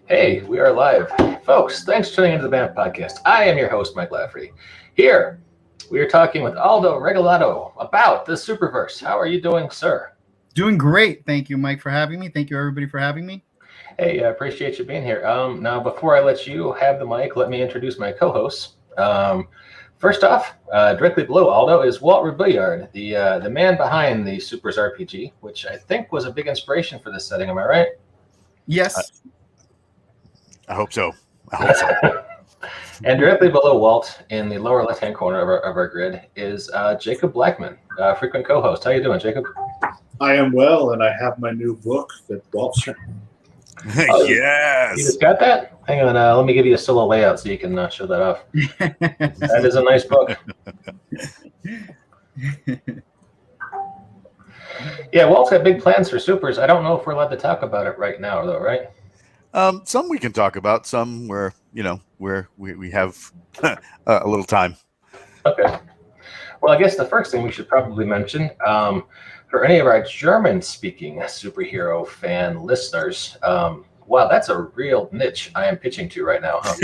Hey, we are live. Folks, thanks for tuning into the BAMF podcast. I am your host, Mike Lafferty. Here, we are talking with Aldo Regalado about the Superverse. How are you doing, sir? Doing great. Thank you, Mike, for having me. Thank you, everybody, for having me. Hey, I appreciate you being here. Now, before I let you have the mic, let me introduce my co-hosts. First off, directly below Aldo is Walt Rebillard, the man behind the Supers RPG, which I think was a big inspiration for this setting. Am I right? Yes. I hope so. And directly below Walt, in the lower left-hand corner of our grid, is Jacob Blackman, frequent co-host. How you doing, Jacob? I am well, and I have my new book that Walt sent me. Yes. You just got that? Hang on, let me give you a solo layout so you can show that off. That is a nice book. Yeah, Walt's got big plans for Supers. I don't know if we're allowed to talk about it right now, though, right? Some we can talk about. Some where we have a little time. Okay. Well, I guess the first thing we should probably mention, for any of our German-speaking superhero fan listeners, wow, that's a real niche I am pitching to right now, huh?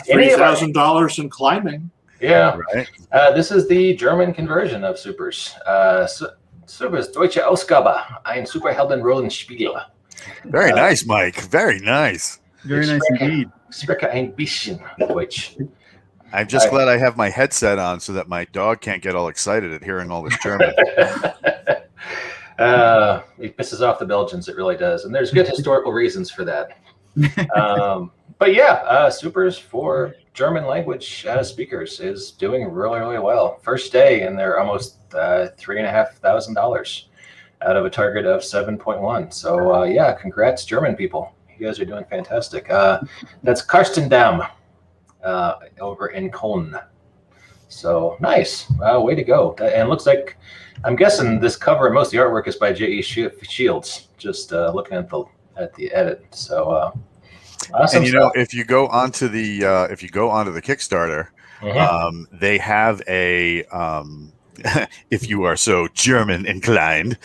$3,000 in climbing. Yeah. Right. This is the German conversion of Supers. Supers Deutsche Ausgabe, ein Superhelden-Rollenspiel. Very nice, Mike. Very nice. Very nice indeed. Spreche ein bisschen Deutsch. I'm just glad I have my headset on so that my dog can't get all excited at hearing all this German. It pisses off the Belgians, it really does. And there's good historical reasons for that. But yeah, Supers for German language speakers is doing really, really well. First day, and they're almost $3,500 out of a target of 7.1. So yeah, congrats, German people. You guys are doing fantastic. That's Karsten Damm over in Köln. So nice. Way to go. And looks like, I'm guessing this cover and most of the artwork is by J.E. Shields, just looking at the edit. So awesome. And if you go onto the Kickstarter, they have a if you are so German inclined,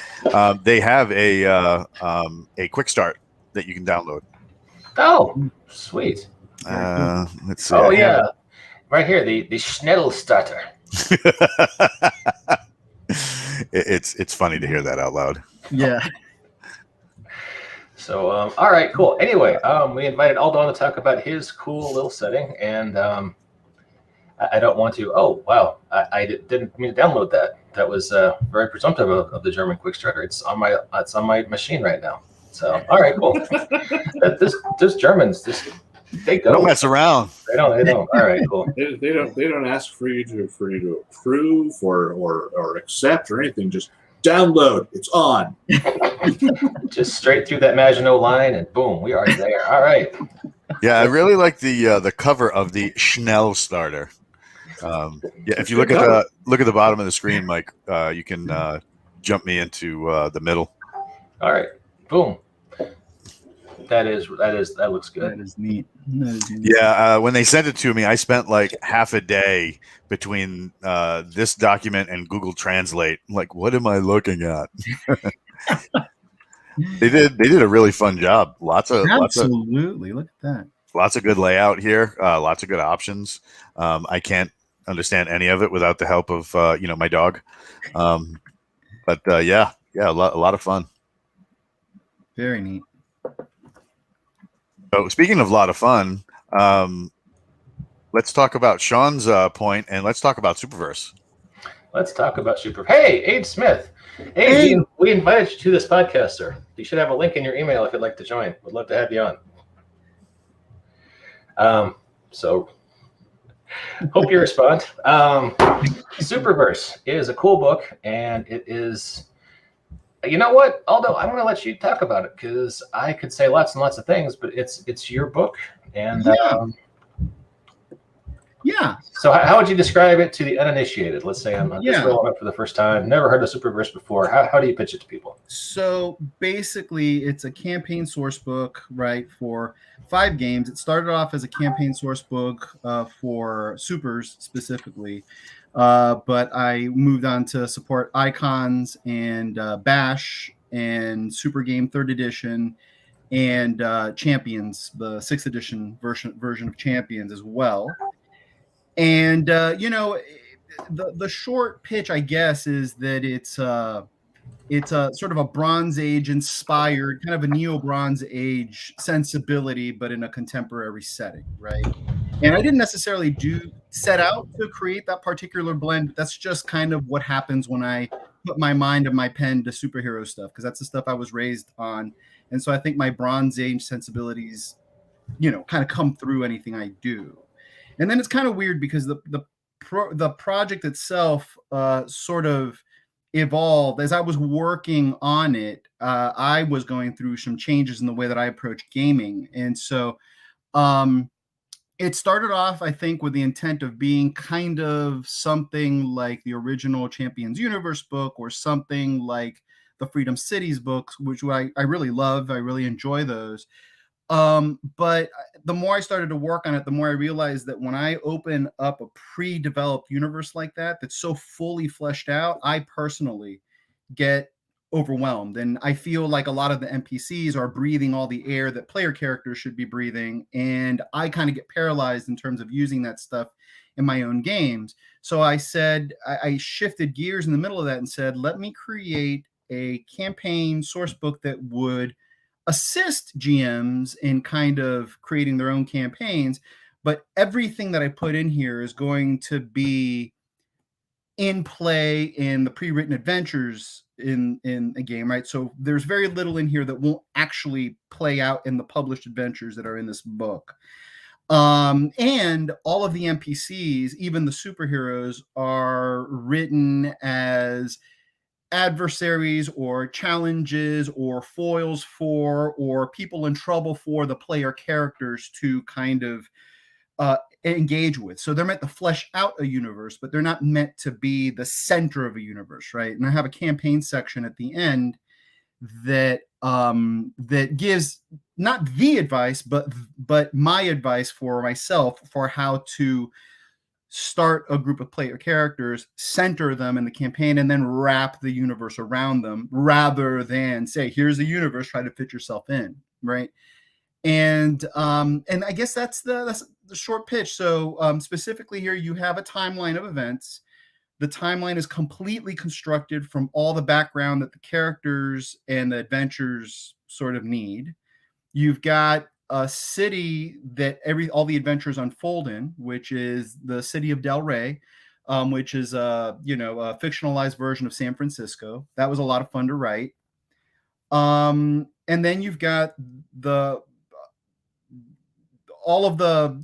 they have a quick start that you can download. Oh, sweet. Let's see. Oh yeah, right here, the Schnellstarter. It's funny to hear that out loud. Yeah. So all right, cool. Anyway, we invited Aldo on to talk about his cool little setting, and I don't want to. Oh wow, I didn't mean to download that. That was very presumptive of the German quick starter. It's on my machine right now. So all right, cool. This Germans, they go. Don't mess around. They don't. All right, cool. They don't ask for you to approve or accept or anything. Just download. It's on. Just straight through that Maginot line, and boom, we are there. All right. Yeah, I really like the cover of the Schnellstarter. Yeah, if you look at the bottom of the screen, Mike, you can jump me into the middle. All right, boom. That looks good. That is neat. Yeah, when they sent it to me, I spent like half a day between this document and Google Translate. Like, what am I looking at? They did a really fun job. Absolutely. Look at that. Lots of good layout here. Lots of good options. I can't understand any of it without the help of my dog. But yeah, a lot of fun. Very neat. So speaking of a lot of fun, let's talk about Sean's point, and let's talk about Superverse. Let's talk about Superverse. Hey, Abe Smith. Hey. We invited you to this podcast, sir. You should have a link in your email if you'd like to join. We'd love to have you on. So hope you respond. Superverse is a cool book, and it is. You know what, Aldo? I'm going to let you talk about it because I could say lots and lots of things, but it's your book, and yeah. So how would you describe it to the uninitiated? Let's say I'm just rolling up for the first time, never heard of Superverse before. How do you pitch it to people? So basically, it's a campaign source book, right, for 5 games. It started off as a campaign source book for Supers specifically. But I moved on to support Icons and Bash and Super Game 3rd Edition, and Champions, the 6th edition version of Champions as well. And the short pitch, I guess, is that it's a sort of a Bronze Age inspired, kind of a Neo Bronze Age sensibility, but in a contemporary setting, right? And I didn't necessarily set out to create that particular blend. But that's just kind of what happens when I put my mind and my pen to superhero stuff, because that's the stuff I was raised on. And so I think my Bronze Age sensibilities, kind of come through anything I do. And then it's kind of weird because the project itself sort of evolved as I was working on it. I was going through some changes in the way that I approach gaming, and so it started off, I think, with the intent of being kind of something like the original Champions Universe book, or something like the Freedom Cities books, which I really love. I really enjoy those. But the more I started to work on it, the more I realized that when I open up a pre-developed universe like that, that's so fully fleshed out, I personally get overwhelmed. And I feel like a lot of the NPCs are breathing all the air that player characters should be breathing. And I kind of get paralyzed in terms of using that stuff in my own games. So I said, I shifted gears in the middle of that and said, let me create a campaign source book that would assist GMs in kind of creating their own campaigns, but everything that I put in here is going to be in play in the pre-written adventures in a game, right? So there's very little in here that won't actually play out in the published adventures that are in this book. And all of the NPCs, even the superheroes, are written as adversaries or challenges or foils for, or people in trouble for the player characters to kind of engage with. So they're meant to flesh out a universe, but they're not meant to be the center of a universe, right? And I have a campaign section at the end that that gives not the advice, but my advice for myself for how to start a group of player characters, center them in the campaign, and then wrap the universe around them, rather than say, here's the universe, try to fit yourself in, right? And I guess that's the short pitch. So specifically here, you have a timeline of events. The timeline is completely constructed from all the background that the characters and the adventures sort of need. You've got a city that all the adventures unfold in, which is the city of Del Rey, which is a fictionalized version of San Francisco. That was a lot of fun to write. And then you've got all of the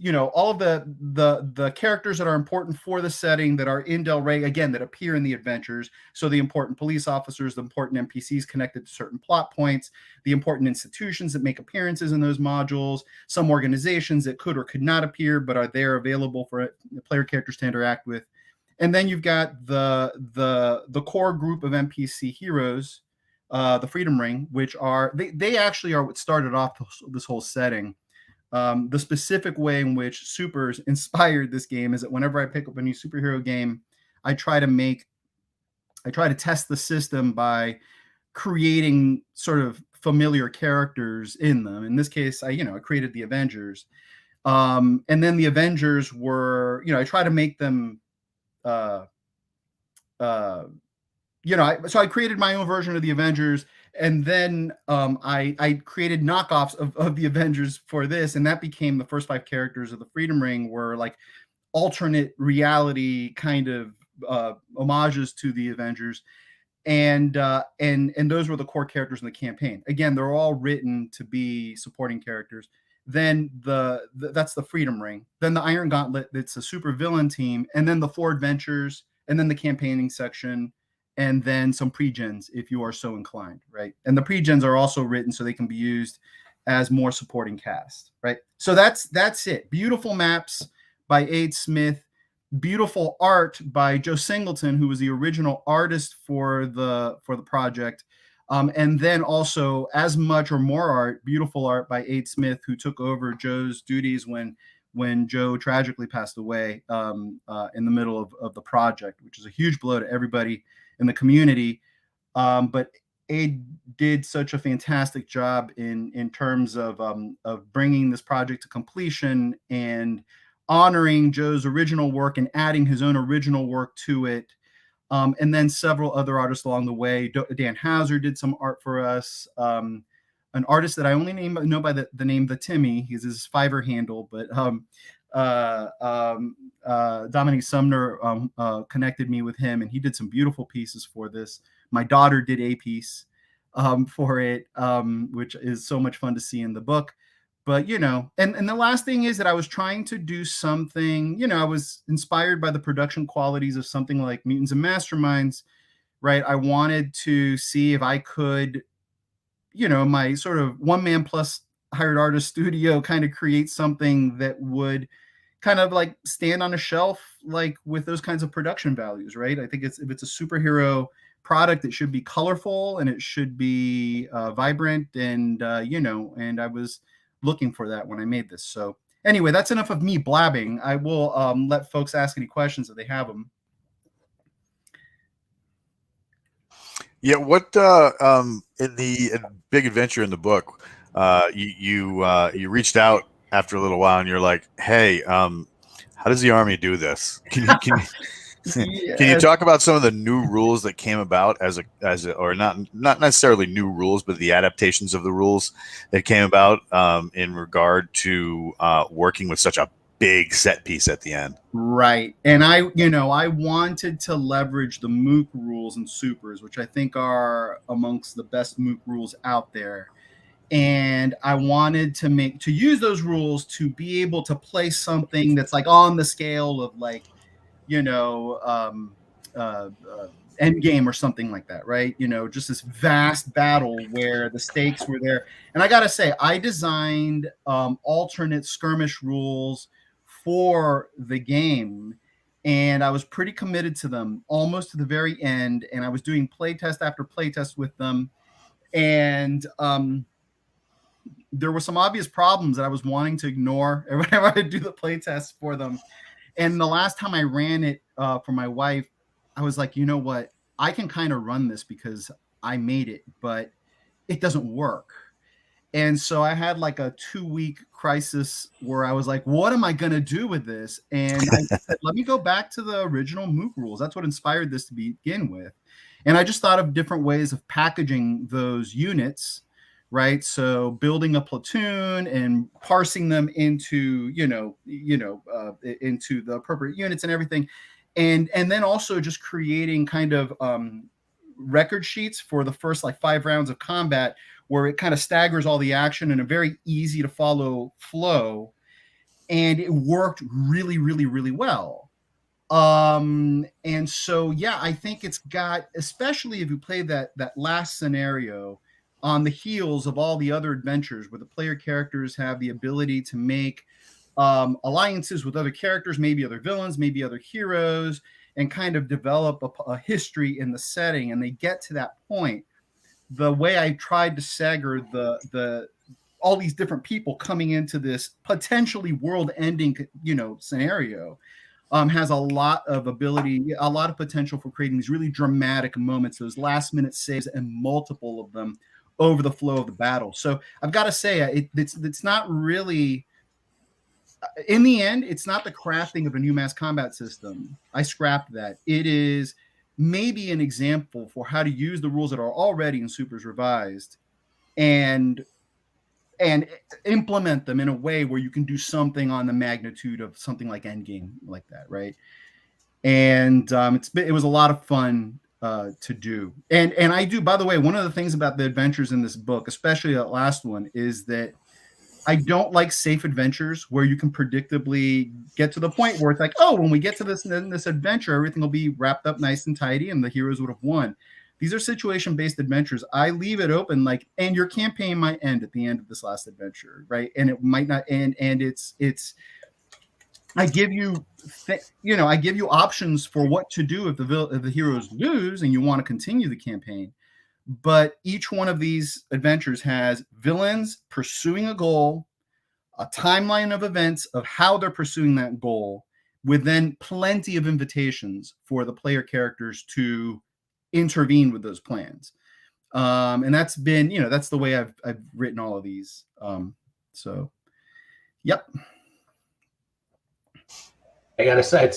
characters that are important for the setting that are in Del Rey, again, that appear in the adventures. So the important police officers, the important NPCs connected to certain plot points, the important institutions that make appearances in those modules, some organizations that could or could not appear but are there available for player characters to interact with. And then you've got the core group of NPC heroes, the Freedom Ring, which are they actually are what started off this whole setting. The specific way in which Supers inspired this game is that whenever I pick up a new superhero game, I try to test the system by creating sort of familiar characters in them. In this case, I created the Avengers. And then the Avengers were, I try to make them, so I created my own version of the Avengers. And then I created knockoffs of the Avengers for this, and that became the first 5 characters of the Freedom Ring, were like alternate reality kind of homages to the Avengers, and those were the core characters in the campaign. Again, they're all written to be supporting characters. Then that's the Freedom Ring. Then the Iron Gauntlet, that's a super villain team, and then the 4 adventures, and then the campaigning section. And then some pre-gens if you are so inclined, right? And the pre-gens are also written so they can be used as more supporting cast, right? So that's it. Beautiful maps by Aid Smith, beautiful art by Joe Singleton, who was the original artist for the project. And then also as much or more art, beautiful art by Aid Smith, who took over Joe's duties when Joe tragically passed away in the middle of the project, which is a huge blow to everybody in the community. But did such a fantastic job in terms of bringing this project to completion and honoring Joe's original work and adding his own original work to it. And then several other artists along the way. Dan Hauser did some art for us. An artist that I only know by the name The Timmy. He's his Fiverr handle, but Dominique Sumner connected me with him, and he did some beautiful pieces for this. My daughter did a piece for it, which is so much fun to see in the book. But, you know, and the last thing is that I was trying to do something, you know, I was inspired by the production qualities of something like Mutants and Masterminds, right? I wanted to see if I could, you know, my sort of one-man plus hired artist studio kind of create something that would kind of like stand on a shelf, like with those kinds of production values, right? I think if it's a superhero product, it should be colorful and it should be vibrant, and you know, and I was looking for that when I made this. So anyway, that's enough of me blabbing. I will let folks ask any questions if they have them. Yeah, what in the big adventure in the book, you reached out after a little while and you're like, hey, how does the army do this? Can you can you talk about some of the new rules that came about as a or not necessarily new rules, but the adaptations of the rules that came about in regard to working with such a big set piece at the end? Right. And I wanted to leverage the Mook rules and supers, which I think are amongst the best Mook rules out there. And I wanted to use those rules to be able to play something that's like on the scale of like, you know, Endgame or something like that, right? You know, just this vast battle where the stakes were there. And I got to say, I designed alternate skirmish rules for the game, and I was pretty committed to them almost to the very end. And I was doing playtest after playtest with them. And there were some obvious problems that I was wanting to ignore whenever I do the playtest for them. And the last time I ran it for my wife, I was like, you know what? I can kind of run this because I made it, but it doesn't work. And so I had like a 2-week crisis where I was like, what am I going to do with this? And I said, let me go back to the original Mook rules. That's what inspired this to begin with. And I just thought of different ways of packaging those units, right? So building a platoon and parsing them into, into the appropriate units and everything. And then also just creating kind of record sheets for the first like 5 rounds of combat, where it kind of staggers all the action in a very easy to follow flow. And it worked really, really, really well. And so, yeah, I think it's got, especially if you play that last scenario on the heels of all the other adventures where the player characters have the ability to make alliances with other characters, maybe other villains, maybe other heroes, and kind of develop a history in the setting. And they get to that point. The way I tried to stagger the all these different people coming into this potentially world-ending, scenario has a lot of ability, a lot of potential for creating these really dramatic moments, those last-minute saves, and multiple of them over the flow of the battle. So I've got to say, it's not really, in the end, it's not the crafting of a new mass combat system. I scrapped that. It is maybe an example for how to use the rules that are already in Supers Revised and implement them in a way where you can do something on the magnitude of something like Endgame like that, right? And it was a lot of fun to do. And I do, by the way, one of the things about the adventures in this book, especially that last one, is that I don't like safe adventures where you can predictably get to the point where it's like, oh, when we get to this adventure, everything will be wrapped up nice and tidy and the heroes would have won. These are situation-based adventures. I leave it open, like, and your campaign might end at the end of this last adventure, right? And it might not end. And it's I give you, I give you options for what to do if the heroes lose and you want to continue the campaign. But each one of these adventures has villains pursuing a goal, a timeline of events of how they're pursuing that goal, with then plenty of invitations for the player characters to intervene with those plans. And that's been, that's the way I've written all of these. So, yep. I gotta say,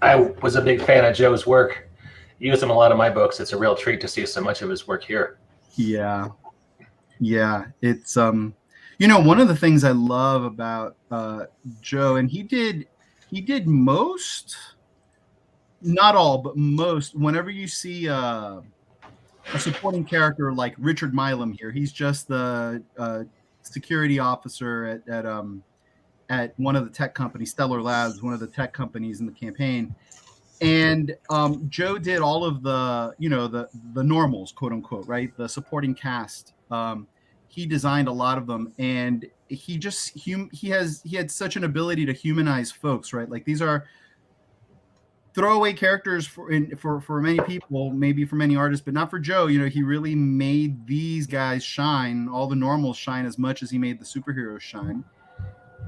I was a big fan of Joe's work. Use him a lot of my books. It's a real treat to see so much of his work here. Yeah. It's one of the things I love about Joe, and he did most, not all, but most. Whenever you see a supporting character like Richard Milam here, he's just the security officer at one of the tech companies, Stellar Labs, one of the tech companies in the campaign. And Joe did all of the, the normals, quote unquote, right? The supporting cast. He designed a lot of them, and he had such an ability to humanize folks, right? Like, these are throwaway characters for many people, maybe for many artists, but not for Joe. He really made these guys shine, all the normals shine, as much as he made the superheroes shine.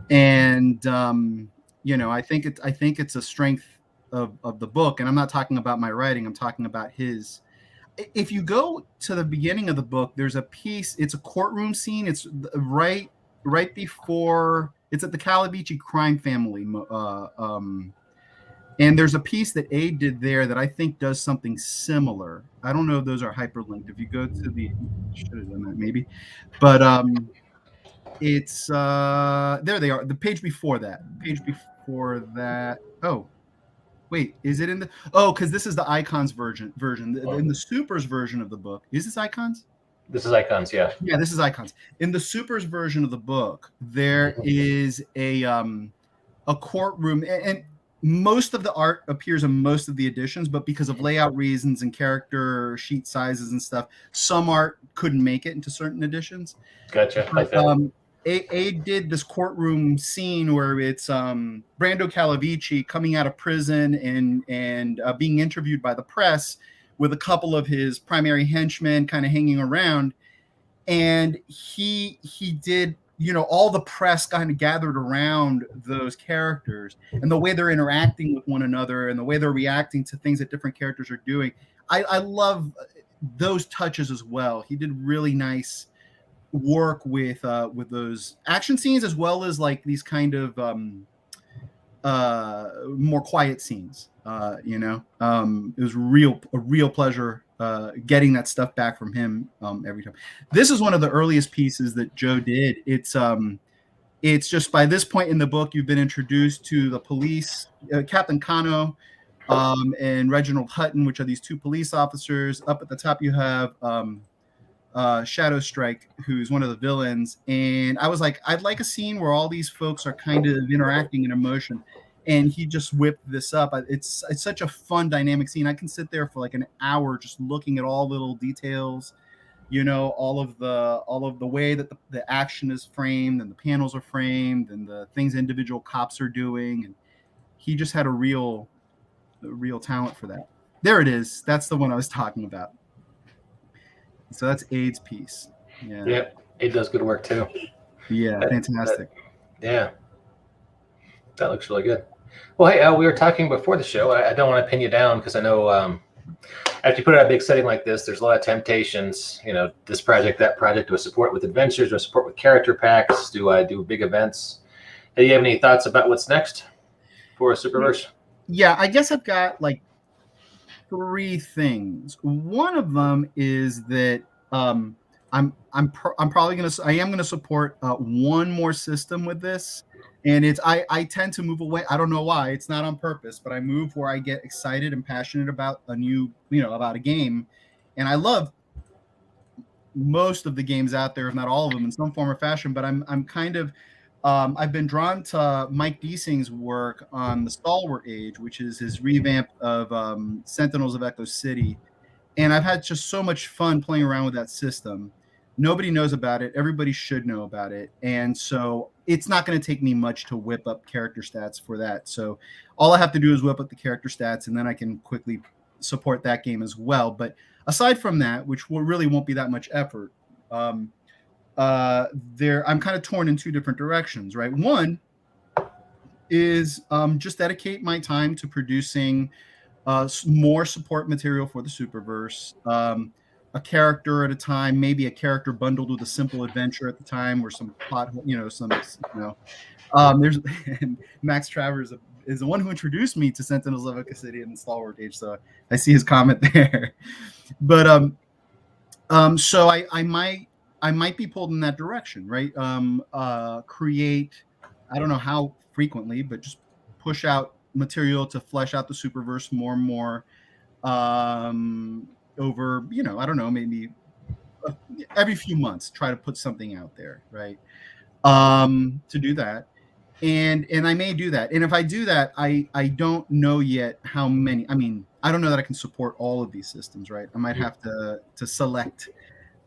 And I think it's a strength of the book. And I'm not talking about my writing, I'm talking about his. If you go to the beginning of the book, there's a piece, it's a courtroom scene. It's right before, it's at the Calavici crime family. And there's a piece that Aid did there that I think does something similar. I don't know if those are hyperlinked. If you go to should have done that maybe. But it's there they are. The page before that. Oh, wait, is it in the? Oh, because this is the Icons version. In the Supers version of the book, is this Icons? This is Icons, yeah. Yeah, this is Icons. In the Supers version of the book, there is a courtroom, and most of the art appears in most of the editions, but because of layout reasons and character sheet sizes and stuff, some art couldn't make it into certain editions. Gotcha. Like that. Aid did this courtroom scene where it's Brando Calavici coming out of prison and being interviewed by the press with a couple of his primary henchmen kind of hanging around, and he did, all the press kind of gathered around those characters and the way they're interacting with one another and the way they're reacting to things that different characters are doing. I love those touches as well. He did really nice work with those action scenes, as well as like these kind of more quiet scenes. It was a real pleasure getting that stuff back from him every time. This is one of the earliest pieces that Joe did. It's just by this point in the book, you've been introduced to the police, Captain Cano and Reginald Hutton, which are these two police officers. Up at the top, you have Shadow Strike, who's one of the villains. And I was like, I'd like a scene where all these folks are kind of interacting in emotion. And he just whipped this up. It's such a fun, dynamic scene. I can sit there for like an hour just looking at all little details, all of the way that the action is framed and the panels are framed and the things individual cops are doing. And he just had a real talent for that. There it is. That's the one I was talking about. So that's Aid's piece. Yeah, Aid does good work too. Yeah, fantastic. Yeah, that looks really good. Well, hey, we were talking before the show. I don't want to pin you down because I know after you put out a big setting like this, there's a lot of temptations. This project, that project. Do I support with adventures? Do I support with character packs? Do I do big events? Do you have any thoughts about what's next for Superverse? Yeah, I guess I've got like 3 things. One of them is that I'm probably gonna support one more system with this, and it's I tend to move away. I don't know why. It's not on purpose, but I move where I get excited and passionate about about a game, and I love most of the games out there, if not all of them, in some form or fashion. But I'm kind of I've been drawn to Mike Deasing's work on the Stalwart Age, which is his revamp of Sentinels of Echo City. And I've had just so much fun playing around with that system. Nobody knows about it. Everybody should know about it. And so it's not going to take me much to whip up character stats for that. So all I have to do is whip up the character stats, and then I can quickly support that game as well. But aside from that, which really won't be that much effort, I'm kind of torn in 2 different directions, right? One is just dedicate my time to producing more support material for the Superverse. a character at a time, maybe a character bundled with a simple adventure at the time, or some plot, there's and Max Travers is the one who introduced me to Sentinels of City and Stalwart Age, so I see his comment there. But so I might be pulled in that direction, right? Create, I don't know how frequently, but just push out material to flesh out the Superverse more and more over, I don't know, maybe every few months, try to put something out there, right? To do that. And I may do that. And if I do that, I don't know yet how many. I mean, I don't know that I can support all of these systems, right? I might have to select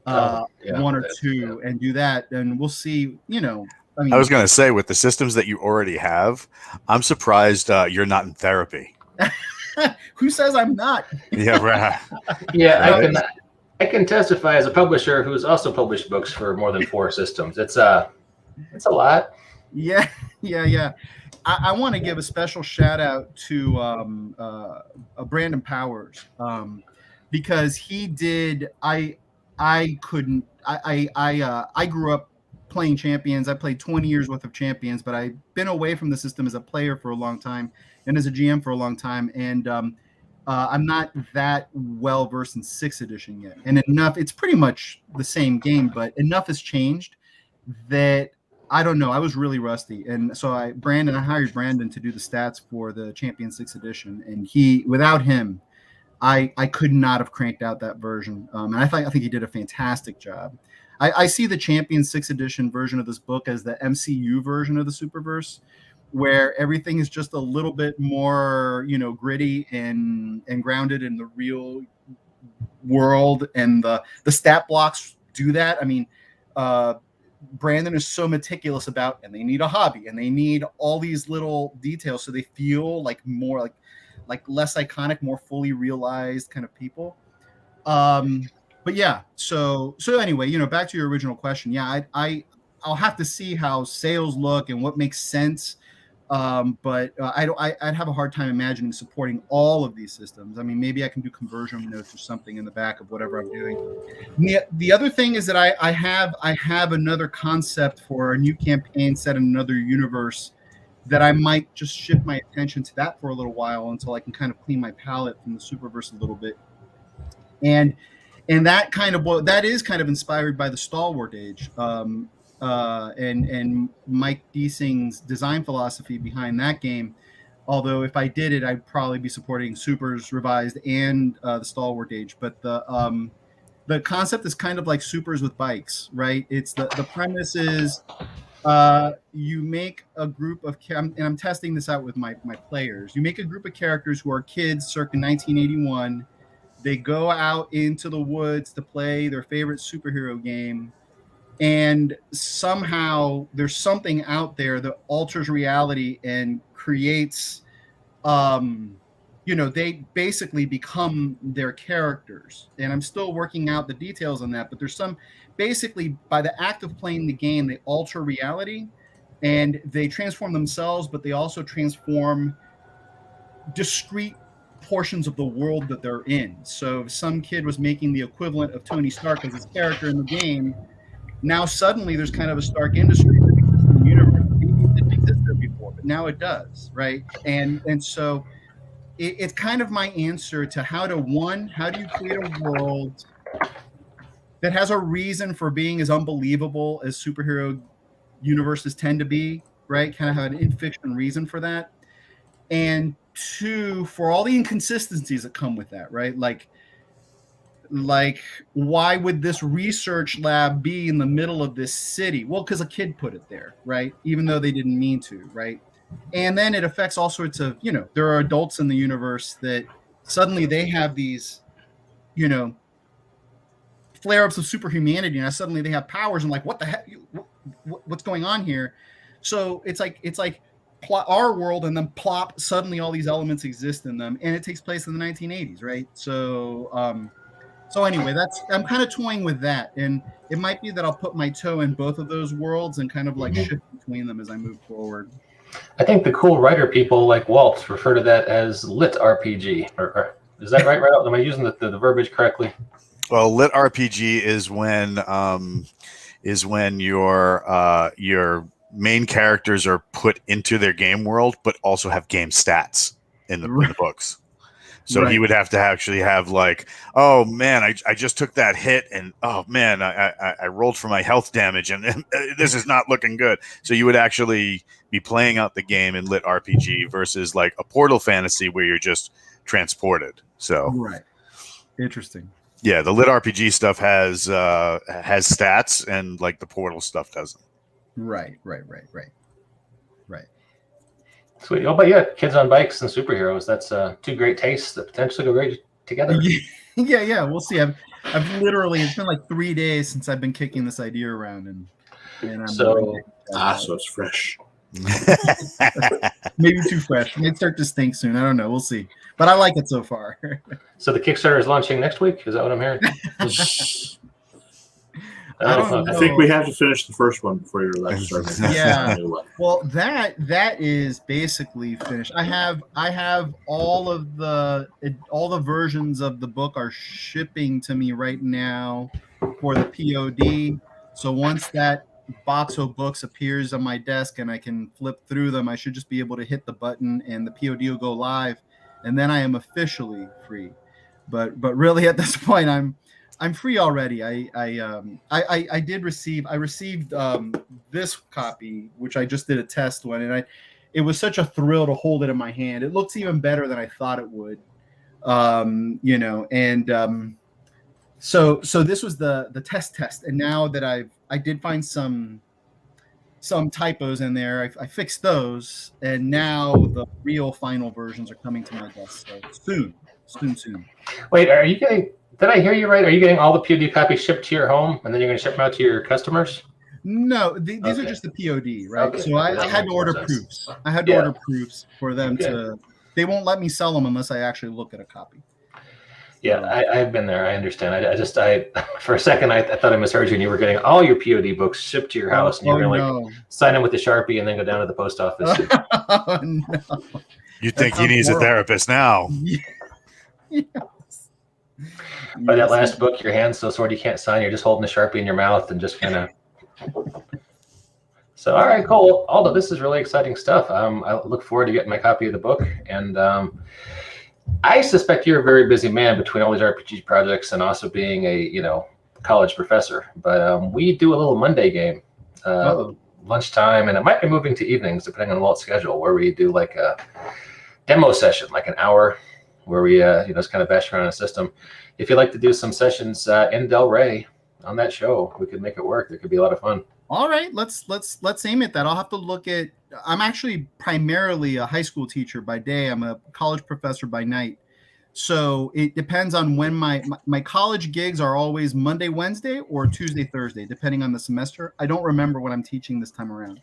one or two and do that, and we'll see. I was going to say, with the systems that you already have, I'm surprised you're not in therapy. Who says I'm not? Yeah, right. Yeah, I can testify as a publisher who's also published books for more than 4 systems. It's a lot. Yeah. I want to give a special shout out to Brandon Powers, because he did. I grew up playing Champions. I played 20 years worth of Champions, but I've been away from the system as a player for a long time and as a GM for a long time. And I'm not that well versed in 6th edition yet. And enough, it's pretty much the same game, but enough has changed that I don't know. I was really rusty. And so I hired Brandon to do the stats for the Champion 6th edition. And without him, I could not have cranked out that version. And I think he did a fantastic job. I see the Champion 6th edition version of this book as the MCU version of the Superverse, where everything is just a little bit more, gritty and grounded in the real world. And the stat blocks do that. I mean, Brandon is so meticulous about, and they need a hobby, and they need all these little details so they feel like more like less iconic, more fully realized kind of people. But yeah, so anyway, back to your original question. Yeah, I'll have to see how sales look and what makes sense. But I'd have a hard time imagining supporting all of these systems. I mean, maybe I can do conversion notes or something in the back of whatever I'm doing. The other thing is that I have another concept for a new campaign set in another universe that I might just shift my attention to that for a little while until I can kind of clean my palette from the Superverse a little bit. And that that is kind of inspired by the Stalwart Age. And Mike Deasing's design philosophy behind that game. Although if I did it, I'd probably be supporting Supers Revised and the Stalwart Age. But the concept is kind of like Supers with bikes, right? It's the premise is you make a group of and I'm testing this out with my players. You make a group of characters who are kids circa 1981. They go out into the woods to play their favorite superhero game. And somehow there's something out there that alters reality and creates, they basically become their characters. And I'm still working out the details on that, but there's basically by the act of playing the game, they alter reality and they transform themselves, but they also transform discrete portions of the world that they're in. So if some kid was making the equivalent of Tony Stark as his character in the game, now suddenly there's kind of a Stark industry that exists in the universe. It didn't exist there before, but now it does, right? And so it's kind of my answer to how do you create a world that has a reason for being as unbelievable as superhero universes tend to be, right? Kind of have an in-fiction reason for that. And 2, for all the inconsistencies that come with that, right? Like why would this research lab be in the middle of this city? Well, because a kid put it there, right? Even though they didn't mean to, right? And then it affects all sorts of, there are adults in the universe that suddenly they have these, flare-ups of superhumanity, and suddenly they have powers, and like, what the heck? What's going on here? So it's like our world, and then plop, suddenly all these elements exist in them, and it takes place in the 1980s, right? So anyway, I'm kind of toying with that, and it might be that I'll put my toe in both of those worlds and kind of like shift between them as I move forward. I think the cool writer people like Walt refer to that as lit RPG. Or is that right? Am I using the verbiage correctly? Well, lit RPG is when your main characters are put into their game world, but also have game stats in the books. So he would have to actually have like, oh man, I just took that hit, and oh man, I rolled for my health damage, and this is not looking good. So you would actually be playing out the game in lit RPG versus like a Portal Fantasy where you're just transported. So Interesting. Yeah, the lit RPG stuff has stats, and like the Portal stuff doesn't. Right. Sweet. Oh, but yeah, kids on bikes and superheroes. That's two great tastes that potentially go great together. Yeah. We'll see. I've literally, it's been like 3 days since I've been kicking this idea around, and I'm so it's fresh. Maybe too fresh. It may start to stink soon. I don't know. We'll see. But I like it so far. So the Kickstarter is launching next week. Is that what I'm hearing? I think we have to finish the first one before you're allowed to start. Yeah. Well, that is basically finished. I have all the versions of the book are shipping to me right now for the POD. So once that box of books appears on my desk and I can flip through them, I should just be able to hit the button and the POD will go live, and then I am officially free. But really at this point I'm free already. I received this copy, which I just did a test one, and it was such a thrill to hold it in my hand. It looks even better than I thought it would. So this was the test, and now that I did find some typos in there, I fixed those, and now the real final versions are coming to my desk soon. Wait, are you getting? Did I hear you right? Are you getting all the POD copies shipped to your home, and then you're going to ship them out to your customers? No, these are just the POD, right? Okay. So I had to order proofs. I had to order proofs for them to. They won't let me sell them unless I actually look at a copy. Yeah, I've been there. I understand. I for a second I thought I misheard you, and you were getting all your POD books shipped to your house, and you were going to sign them with the Sharpie and then go down to the post office. Oh, no. You think he needs a therapist now? Yes. By that last book, your hand's so sore you can't sign. You're just holding the Sharpie in your mouth and just kind of. So, all right, cool. Aldo, this is really exciting stuff. I look forward to getting my copy of the book, and I suspect you're a very busy man between all these RPG projects and also being a college professor. But we do a little Monday game, lunchtime, and it might be moving to evenings depending on Walt's schedule, where we do like a demo session, like an hour, where we just kind of bash around a system. If you'd like to do some sessions in Del Rey on that show, we could make it work. It could be a lot of fun. All right, let's aim at that. I'll have to look at. I'm actually primarily a high school teacher by day. I'm a college professor by night. So it depends on when my college gigs are always Monday, Wednesday, or Tuesday, Thursday, depending on the semester. I don't remember what I'm teaching this time around.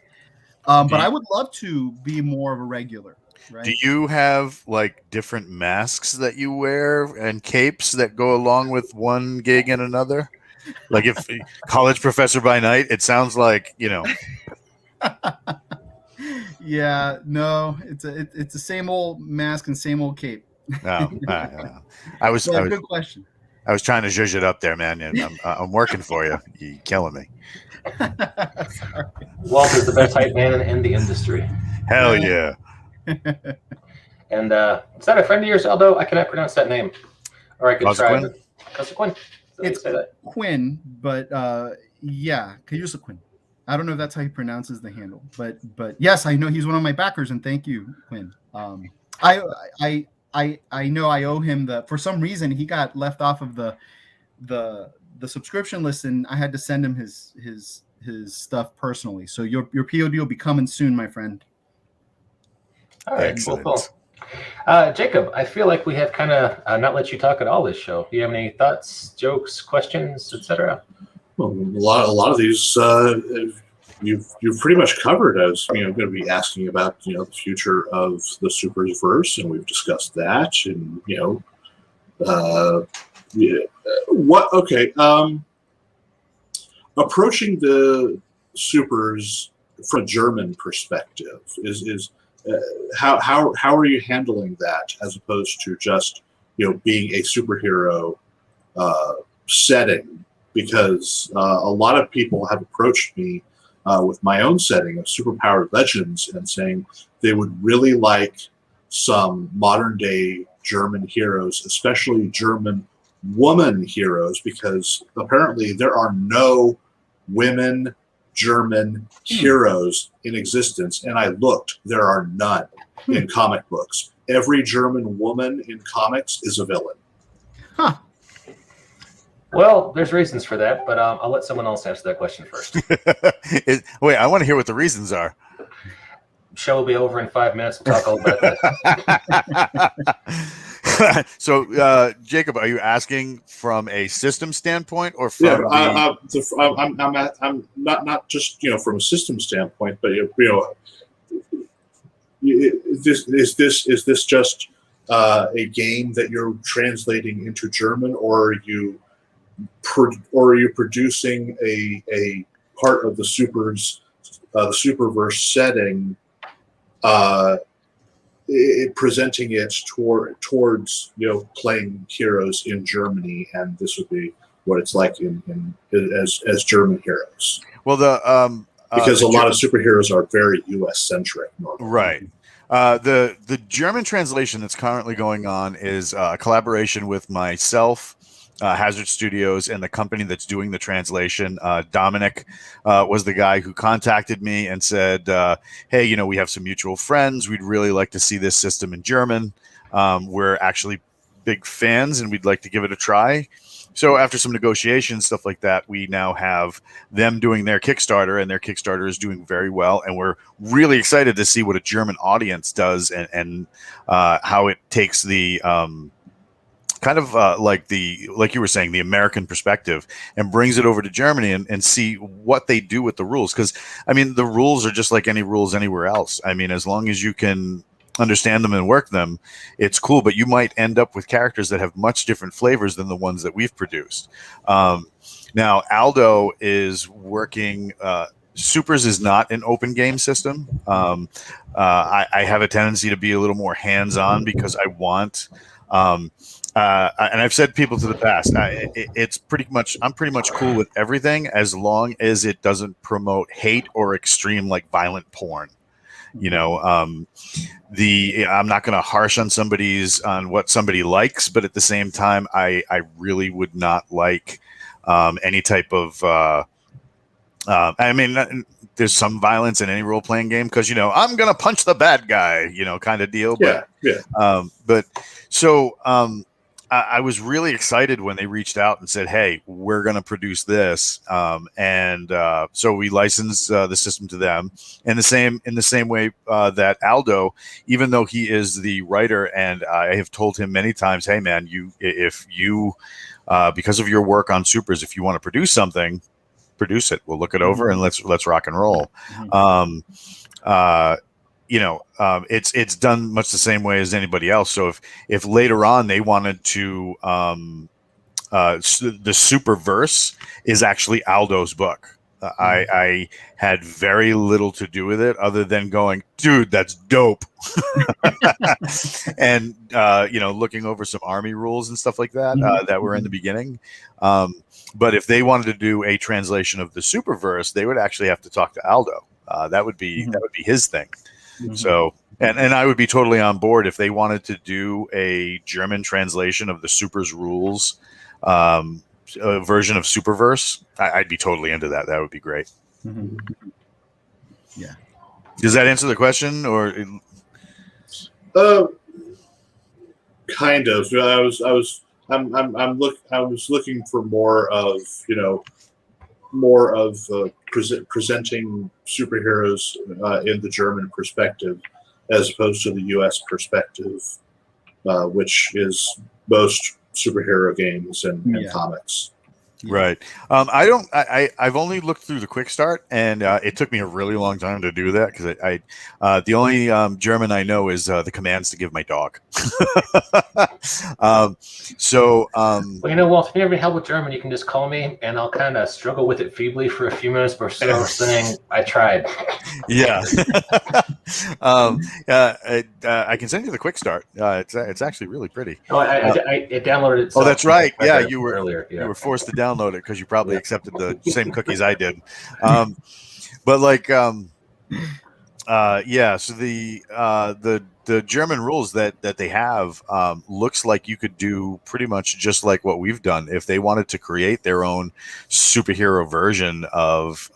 But I would love to be more of a regular. Right? Do you have like different masks that you wear and capes that go along with one gig and another? Like if college professor by night, it sounds like, Yeah, no, it's the same old mask and same old cape. I was good question. I was trying to zhuzh it up there, man. I'm working for you. You're killing me. Walt is the best hype man in the industry. Hell yeah. And is that a friend of yours, Aldo? I cannot pronounce that name. Or I could try. Quinn? It's Quinn, but yeah, Kayusa Quinn. I don't know if that's how he pronounces the handle, but yes, I know he's one of my backers, and thank you, Quinn. I know I owe him for some reason he got left off of the subscription list, and I had to send him his stuff personally. So your POD will be coming soon, my friend. All right, cool. Jacob, I feel like we have kind of not let you talk at all this show. Do you have any thoughts, jokes, questions, etc.? Well, a lot of these you've pretty much covered. As going to be asking about the future of the Superverse, and we've discussed that. And approaching the supers from a German perspective is. How are you handling that as opposed to just being a superhero setting, because a lot of people have approached me with my own setting of Superpowered Legends and saying they would really like some modern day German heroes, especially German woman heroes, because apparently there are no women German heroes in existence. And I looked, there are none in comic books. Every German woman in comics is a villain. Huh. Well, there's reasons for that, but I'll let someone else answer that question first. Wait, I want to hear what the reasons are. Show will be over in 5 minutes. We'll talk all about that. So, Jacob, are you asking from a system standpoint or from? Yeah, I'm not just from a system standpoint, but is this just a game that you're translating into German, or are you producing a part of the Superverse setting, presenting it towards playing heroes in Germany, and this would be what it's like as German heroes. Well, because a lot of superheroes are very U.S. centric, right? The German translation that's currently going on is a collaboration with myself, Hazard Studios, and the company that's doing the translation. Dominic was the guy who contacted me and said, hey, we have some mutual friends. We'd really like to see this system in German. We're actually big fans and we'd like to give it a try. So after some negotiations, stuff like that, we now have them doing their Kickstarter, and their Kickstarter is doing very well. And we're really excited to see what a German audience does and how it takes the kind of like you were saying, the American perspective, and brings it over to Germany and see what they do with the rules. Because, the rules are just like any rules anywhere else. As long as you can understand them and work them, it's cool. But you might end up with characters that have much different flavors than the ones that we've produced. Now, Aldo is working... Supers is not an open game system. I have a tendency to be a little more hands-on because I want... and I've said people to the past, it's pretty much, I'm pretty much cool with everything as long as it doesn't promote hate or extreme, like violent porn. I'm not going to harsh on on what somebody likes, but at the same time, I really would not like any type of, there's some violence in any role-playing game because, I'm going to punch the bad guy, kind of deal. But, I was really excited when they reached out and said, hey, we're going to produce this. So we licensed the system to them in the same way that Aldo, even though he is the writer, and I have told him many times, hey, man, if you because of your work on Supers, if you want to produce something, produce it. We'll look it over and let's rock and roll. It's done much the same way as anybody else. So if later on they wanted to, the Superverse is actually Aldo's book. I had very little to do with it other than going, dude, that's dope. And, looking over some army rules and stuff like that, that were in the beginning. But if they wanted to do a translation of the Superverse, they would actually have to talk to Aldo. That would be his thing. So, and I would be totally on board if they wanted to do a German translation of the Supers rules, version of Superverse. I'd be totally into that. That would be great. Yeah. Does that answer the question, or? Kind of. I was looking for more of presenting superheroes in the German perspective as opposed to the U.S. perspective, which is most superhero games and comics. Right. I've only looked through the quick start, and it took me a really long time to do that because the only German I know is the commands to give my dog. Well, Walt, if you ever need help with German, you can just call me, and I'll kind of struggle with it feebly for a few minutes or so, saying I tried. Yeah. I can send you the quick start. It's actually really pretty. Oh, I downloaded it. Oh, that's right. Yeah, you were earlier. Yeah. You were forced to download it because you probably accepted the same cookies I did. But like, so the German rules that they have looks like you could do pretty much just like what we've done if they wanted to create their own superhero version of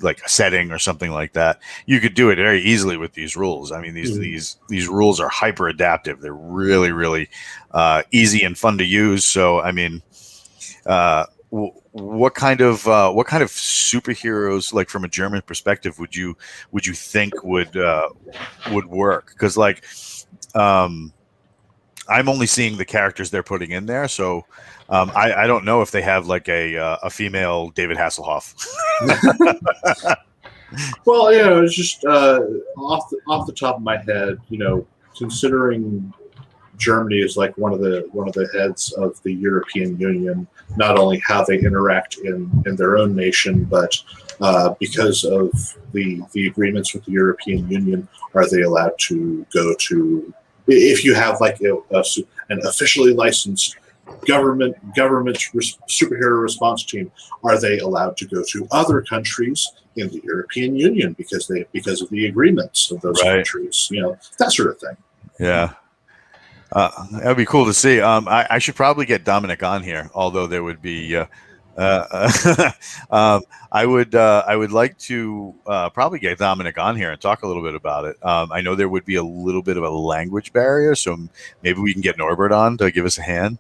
like a setting or something like that. You could do it very easily with these rules. I mean, these rules are hyper adaptive. They're really, really easy and fun to use. So, I mean, what kind of superheroes, like from a German perspective, would you think would work? Because like, I'm only seeing the characters they're putting in there, so I don't know if they have like a female David Hasselhoff. Well, it's just off the top of my head, considering Germany is like one of the heads of the European Union, not only how they interact in their own nation, but because of the agreements with the European Union, are they allowed to go to, if you have like an officially licensed government superhero response team, are they allowed to go to other countries in the European Union because of the agreements of those countries, that sort of thing. Yeah. That would be cool to see. I should probably get Dominic on here, although there would be. I would like to probably get Dominic on here and talk a little bit about it. I know there would be a little bit of a language barrier, so maybe we can get Norbert on to give us a hand.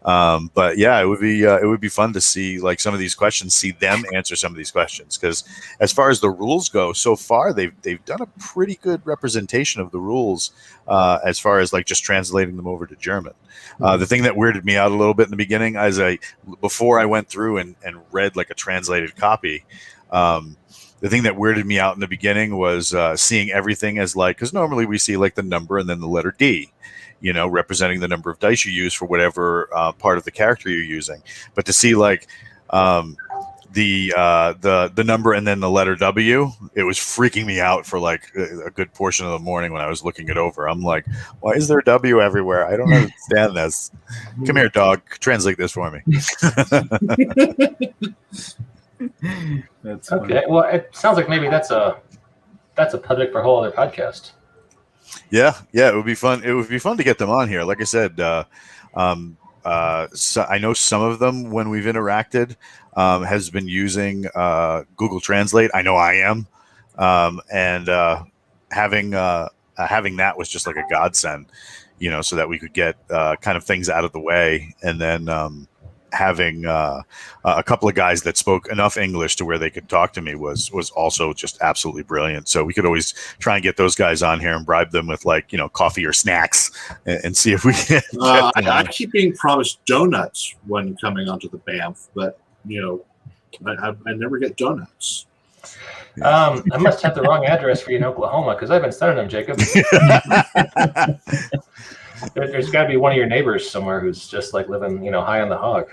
But yeah, it would be fun to see like some of these questions, see them answer some of these questions, because as far as the rules go, so far they've done a pretty good representation of the rules as far as like just translating them over to German. The thing that weirded me out a little bit in the beginning, before I went through and read like a translated copy, the thing that weirded me out in the beginning was seeing everything as like, because normally we see like the number and then the letter D, representing the number of dice you use for whatever part of the character you're using. But to see like the number and then the letter W, it was freaking me out for like a good portion of the morning when I was looking it over. I'm like, why is there W everywhere? I don't understand this. Come here, dog. Translate this for me. That's okay. Well, it sounds like maybe that's a subject for a whole other podcast. Yeah, it would be fun. It would be fun to get them on here. Like I said, so I know some of them when we've interacted has been using Google Translate. I know I am, and having that was just like a godsend, so that we could get kind of things out of the way, and then having a couple of guys that spoke enough English to where they could talk to me was also just absolutely brilliant. So we could always try and get those guys on here and bribe them with like, coffee or snacks and see if we can. I keep being promised donuts when coming onto the BAMF, but I never get donuts. I must have the wrong address for you in Oklahoma, because I've been sending them, Jacob. There's got to be one of your neighbors somewhere who's just like living, high on the hog.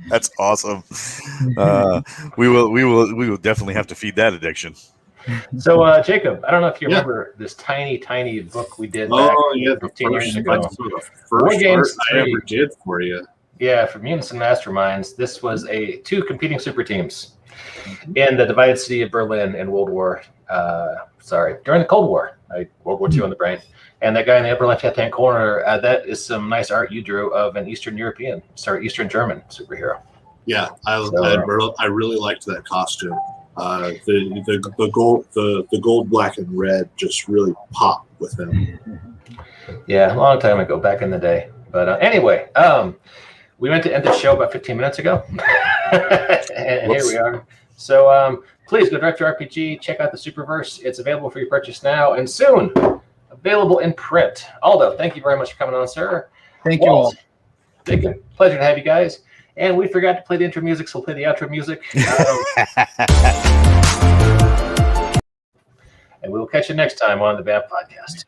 That's awesome. We will definitely have to feed that addiction. So, Jacob, I don't know if you remember this tiny, tiny book we did back 15 years ago. The first art I ever did for you. Yeah, for Mutants and Masterminds. This was two competing super teams in the divided city of Berlin in during the Cold War. World War II on the brain. And that guy in the upper left-hand corner, that is some nice art you drew of an Eastern German superhero. Yeah, I really liked that costume. The gold, black, and red just really popped with him. Yeah, a long time ago, back in the day. But anyway, we meant to end the show about 15 minutes ago, and here we are. So please go direct to RPG. Check out the Superverse. It's available for your purchase now and soon available in print. Aldo, thank you very much for coming on, sir. Thank you all. Big pleasure to have you guys. And we forgot to play the intro music, so we'll play the outro music. And we will catch you next time on the BAMF podcast.